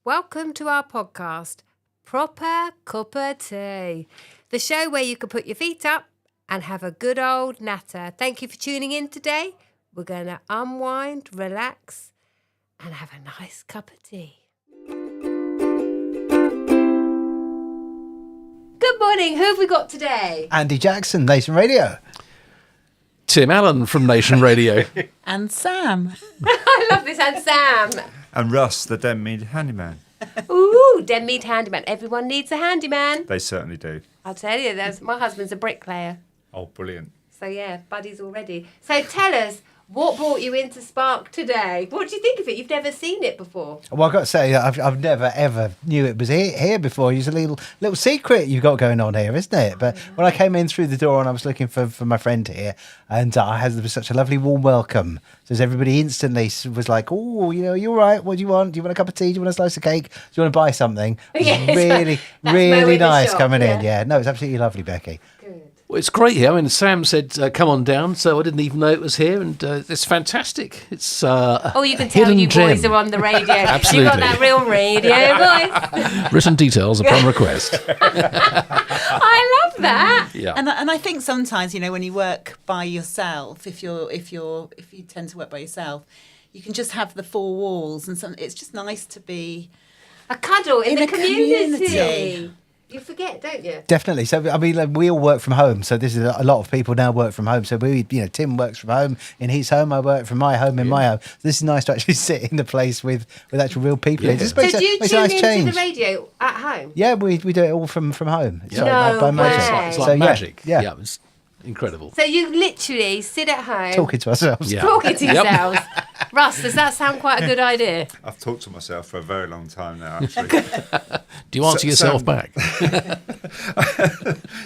Welcome to our podcast, Proper Cuppa Tea, the show where you can put your feet up and have a good old natter. Thank you for tuning in today. We're going to unwind, relax, and have a nice cup of tea. Good morning. Who have we got today? Andy Jackson, Nation Radio. Tim Allen from Nation Radio. And Sam. I love this. And Sam. And Russ, the Denmead handyman. Ooh, Denmead handyman. Everyone needs a handyman. They certainly do. I'll tell you, my husband's a bricklayer. Oh, brilliant. So, yeah, buddies already. So tell us, what brought you into Spark today? What do you think of it? You've never seen it before. Well, I've got to say, I've never, ever knew it was here before. It's a little secret you've got going on here, isn't it? But when I came in through the door and I was looking for my friend here, and there was such a lovely warm welcome. So everybody instantly was like, oh, you all right? What do you want? Do you want a cup of tea? Do you want a slice of cake? Do you want to buy something? It's really nice coming in. Yeah, no, it's absolutely lovely, Becki. Good. Well, it's great here. I mean, Sam said, come on down, so I didn't even know it was here, and it's fantastic. It's you can tell you boys are on the radio. Absolutely. You've got that real radio voice. Written details upon request. I love that. Yeah. And I think sometimes, when you work by yourself, if you tend to work by yourself, you can just have the four walls, and it's just nice to be a cuddle in the a community. You forget, don't you? Definitely. So, I mean, we all work from home. So this is a lot of people now work from home. So Tim works from home in his home. I work from my home in my home. So this is nice to actually sit in the place with actual real people. Yeah. It just So makes do you makes a tune nice into change. the radio at home? Yeah, we do it all from home. It's Yeah. like by No magic. way. It's like So, magic. Yeah. It's incredible. So you literally sit at home Talking to ourselves. Yeah. talking to Yep. yourselves. Russ, does that sound quite a good idea? I've talked to myself for a very long time now, actually. Do you answer yourself Sam- back?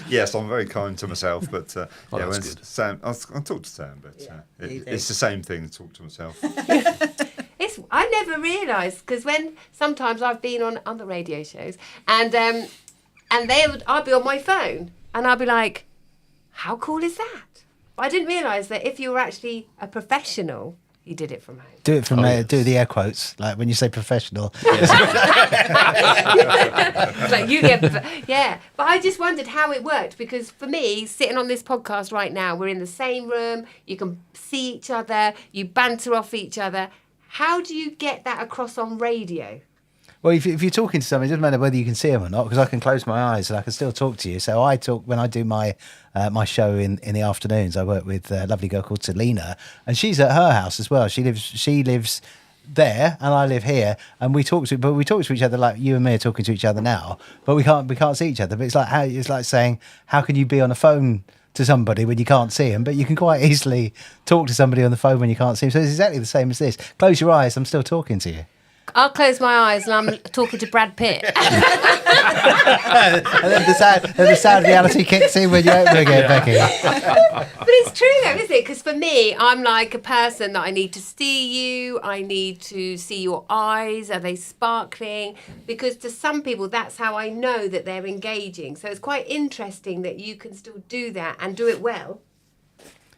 Yes, I'm very kind to myself, but that's when good. Sam, I'll talk to Sam, but it's the same thing, talk to myself. I never realised, because when sometimes I've been on other radio shows and I'd be on my phone and I'd be like, how cool is that? But I didn't realise that if you were actually a professional, you did it from home. Do it from yes. do the air quotes, like when you say professional. Like you get, yeah. But I just wondered how it worked, because for me, sitting on this podcast right now, we're in the same room. You can see each other. You banter off each other. How do you get that across on radio? Well, if you're talking to somebody, it doesn't matter whether you can see them or not, because I can close my eyes and I can still talk to you. So I talk when I do my my show in the afternoons. I work with a lovely girl called Selena, and she's at her house as well. She lives there, and I live here, and we talk to each other like you and me are talking to each other now, but we can't see each other. But it's like saying, how can you be on a phone to somebody when you can't see them, but you can quite easily talk to somebody on the phone when you can't see them. So it's exactly the same as this. Close your eyes, I'm still talking to you. I'll close my eyes and I'm talking to Brad Pitt. And then the sad reality kicks in when you open again, Becki. But it's true though, isn't it? Because for me, I'm like a person that I need to see you. I need to see your eyes. Are they sparkling? Because to some people, that's how I know that they're engaging. So it's quite interesting that you can still do that and do it well.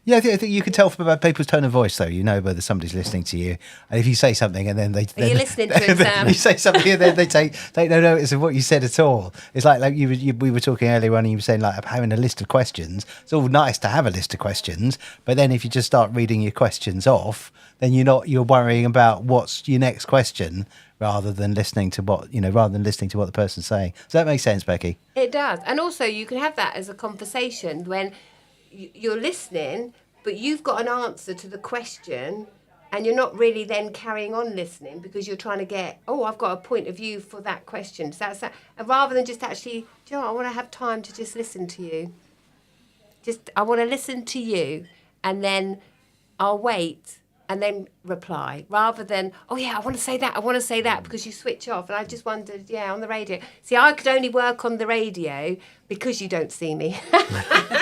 Yeah, I think you can tell from people's tone of voice, though. You know whether somebody's listening to you, and if you say something and then Are you listening to him, Sam? You say something and then they take no notice of what you said at all. It's like we were talking earlier on, and you were saying like having a list of questions. It's all nice to have a list of questions, but then if you just start reading your questions off, then you're worrying about what's your next question rather than listening to what the person's saying. Does that make sense, Becki? It does. And also you can have that as a conversation when you're listening, but you've got an answer to the question and you're not really then carrying on listening because you're trying to get, I've got a point of view for that question. So that's that. And rather than just actually, I want to have time to just listen to you. I want to listen to you and then I'll wait and then reply, rather than, I want to say that, because you switch off. And I just wondered, on the radio. See, I could only work on the radio because you don't see me.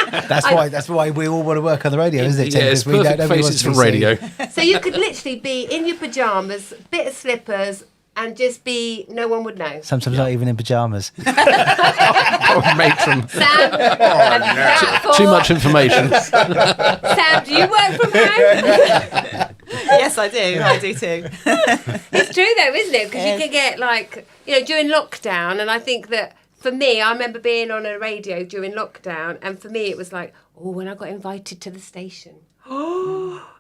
That's why we all want to work on the radio, isn't it, Tim? Yeah, it's Because perfect faces for radio. So you could literally be in your pyjamas, bit of slippers, and just be, no one would know. Sometimes not even in pyjamas. Matron. Sam, Too much information. Sam, do you work from home? Yes, I do. I do too. It's true though, isn't it? Because Yes. you can get like, during lockdown, and I think that for me, I remember being on a radio during lockdown, and for me it was like, when I got invited to the station.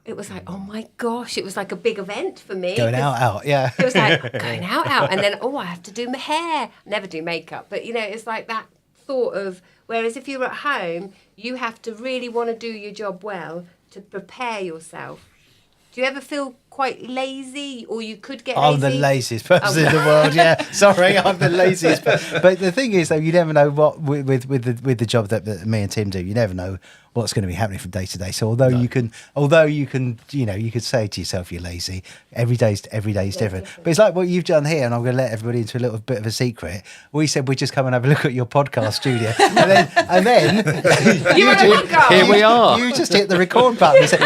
It was like, oh my gosh, it was like a big event for me. Going 'cause out, yeah. It was like going out, and then I have to do my hair. Never do makeup, but it's like that thought of. Whereas if you're at home, you have to really want to do your job well to prepare yourself. Do you ever feel quite lazy, or you could get lazy? I'm the laziest person in the world. Yeah, sorry, I'm the laziest. But the thing is, though, you never know what with the job that me and Tim do. You never know what's going to be happening from day to day. So although you can, you could say to yourself you're lazy. Every day's different. But it's like what you've done here, and I'm going to let everybody into a little bit of a secret. We said we'd just come and have a look at your podcast studio, and then Here we are. You just hit the record button and said,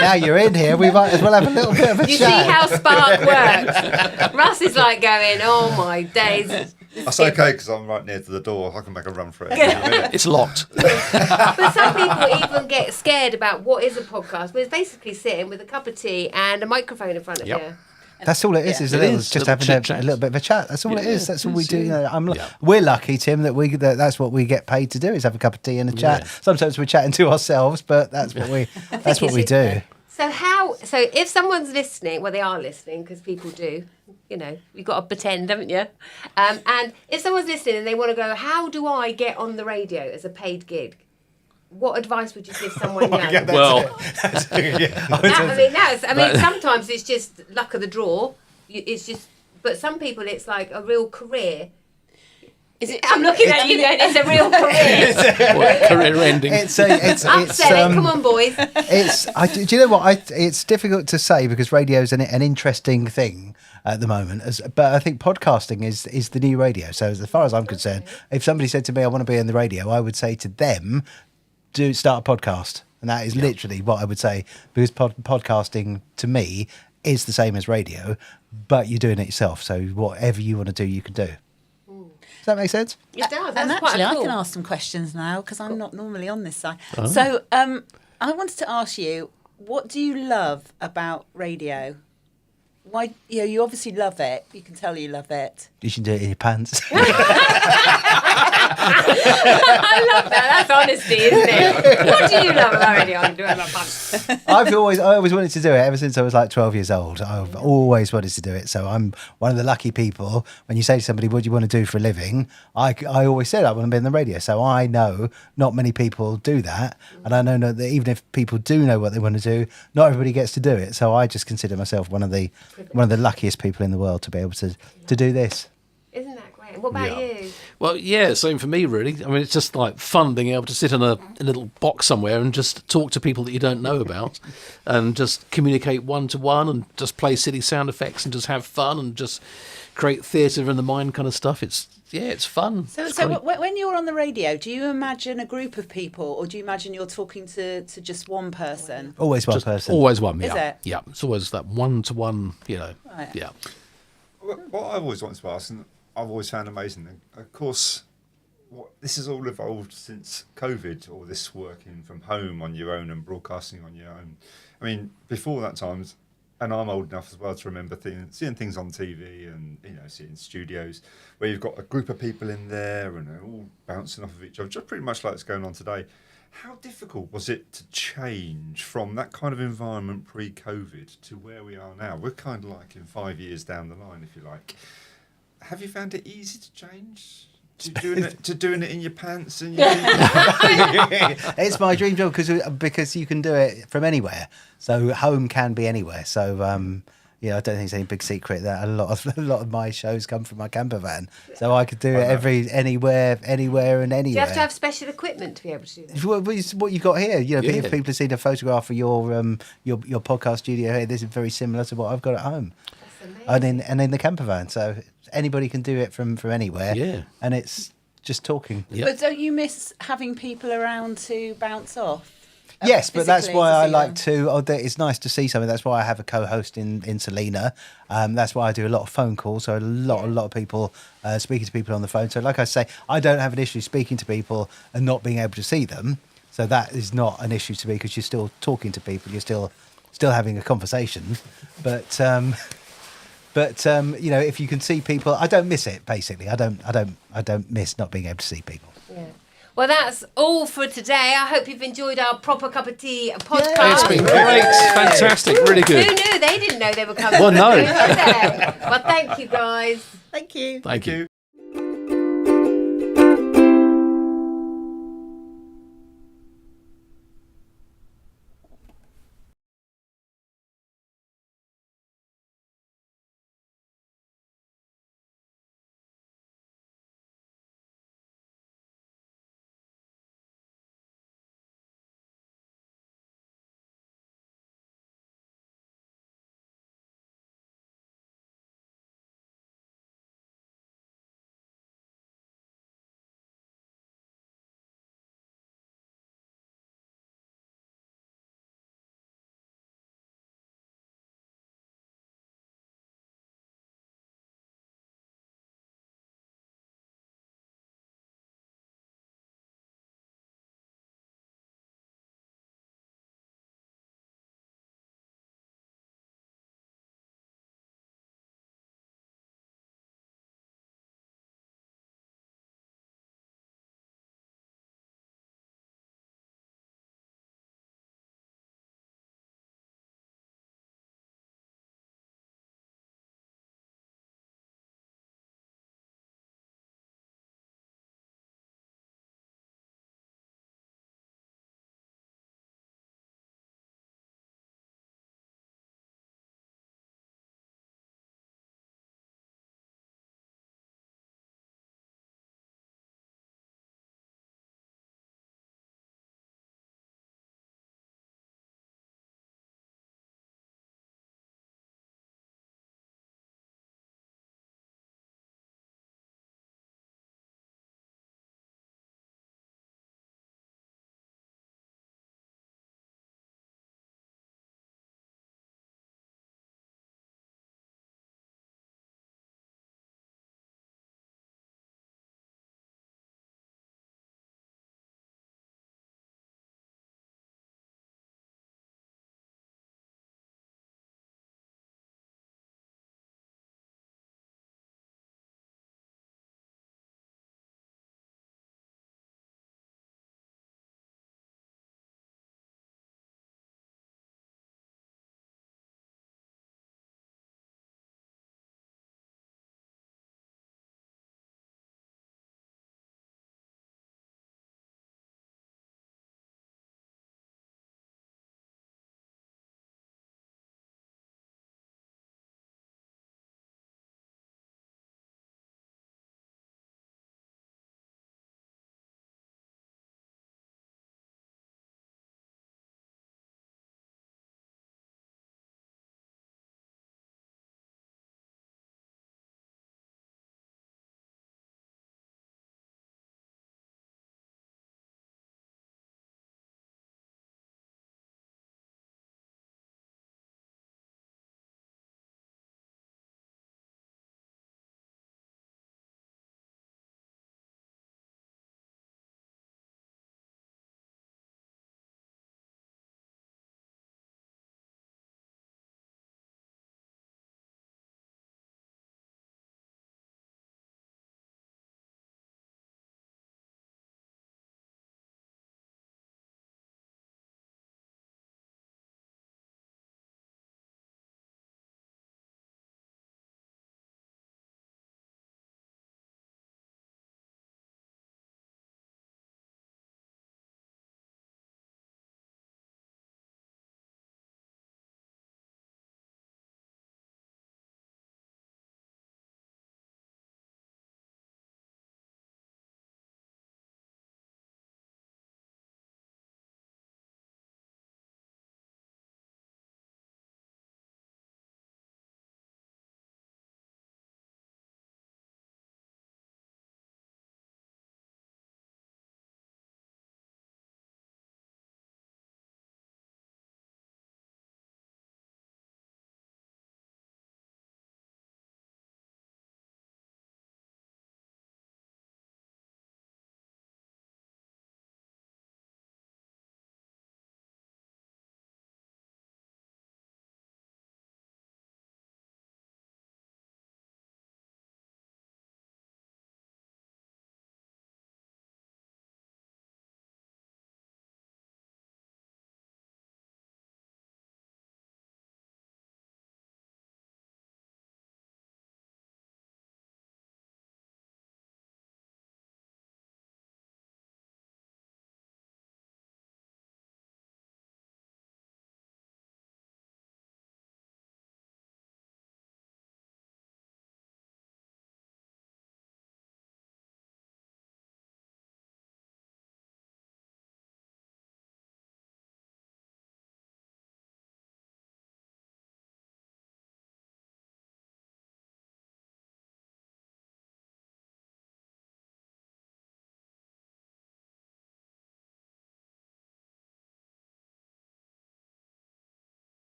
now you're in here. We might as well have a little bit of a You chat. see how Spark works? Russ is like going, oh my days. That's okay because I'm right near to the door. I can make a run for it. In a minute. It's locked. But some people even get scared about what is a podcast, but it's basically sitting with a cup of tea and a microphone in front of Yep. you. That's all it is, isn't It it? is. It's just A having little a chit-chat. little bit of a chat. That's all it is. That's all we do. Yeah. We're lucky, Tim, that's what we get paid to do is have a cup of tea and a chat. Yeah. Sometimes we're chatting to ourselves, but that's what we do. So if someone's listening, well, they are listening because people do, you've got to pretend, haven't you? And if someone's listening and they want to go, how do I get on the radio as a paid gig? What advice would you give someone young? Well, Sometimes it's just luck of the draw. It's just, but some people it's like a real career. I'm looking at you going, it's a real career. career ending. Upsell it, come on, boys. Do you know what? It's difficult to say because radio is an interesting thing at the moment. But I think podcasting is the new radio. So as far as I'm concerned, if somebody said to me, I want to be in the radio, I would say to them, start a podcast. And that is literally what I would say, because podcasting to me is the same as radio, but you're doing it yourself. So whatever you want to do, you can do. Does that make sense? It does. And That's quite actually, cool. I can ask some questions now because I'm not normally on this side. So I wanted to ask you, what do you love about radio? Why? You obviously love it. You can tell you love it. You should do it in your pants. I love that. That's honesty, isn't it? What do you love about radio? I'm doing my pants. I always wanted to do it ever since I was like 12 years old. I've always wanted to do it. So I'm one of the lucky people. When you say to somebody, what do you want to do for a living? I always said I want to be in the radio. So I know not many people do that. And I know that even if people do know what they want to do, not everybody gets to do it. So I just consider myself one of the luckiest people in the world to be able to do this. Isn't that great? What about you? Well, yeah, same for me, really. I mean, it's just like fun being able to sit in a little box somewhere and just talk to people that you don't know about and just communicate one-to-one and just play silly sound effects and just have fun and just create theatre in the mind kind of stuff. It's fun. So It's great. when you're on the radio, do you imagine a group of people or do you imagine you're talking to just one person? Always one Just person. always one, yeah. Is it? Yeah, it's always that one-to-one, Right. yeah. What I've always wanted to ask, and I've always found amazing, of course, this has all evolved since COVID, or this working from home on your own and broadcasting on your own. I mean, before that time, and I'm old enough as well to remember seeing things on TV and seeing studios where you've got a group of people in there and they're all bouncing off of each other, just pretty much like it's going on today. How difficult was it to change from that kind of environment pre-COVID to where we are now? We're kind of like in 5 years down the line, if you like. Have you found it easy to change? To doing it in your pants and It's my dream job because you can do it from anywhere. So home can be anywhere. So I don't think it's any big secret that a lot of my shows come from my camper van. So I could do it anywhere and anywhere. Do you have to have special equipment to be able to do that? What you've got here, Yeah. people have seen a photograph of your podcast studio here. This is very similar to what I've got at home, That's amazing. and in the camper van. So anybody can do it from anywhere. Yeah. And it's just talking. Yeah. But don't you miss having people around to bounce off? Yes, but that's Physically why to I see like them? to. It's nice to see something. That's why I have a co-host in Selena. That's why I do a lot of phone calls. So a lot of people speaking to people on the phone. So like I say, I don't have an issue speaking to people and not being able to see them. So that is not an issue to me because you're still talking to people. You're still still having a conversation. But you know, if you can see people, I don't miss it. Basically, I don't miss not being able to see people. Yeah. Well, that's all for today. I hope you've enjoyed our Proper Cup of Tea podcast. It's been great. Fantastic. Really Who good. knew? They didn't know they were coming. Well, no. Well, thank you, guys. Thank you. Thank you.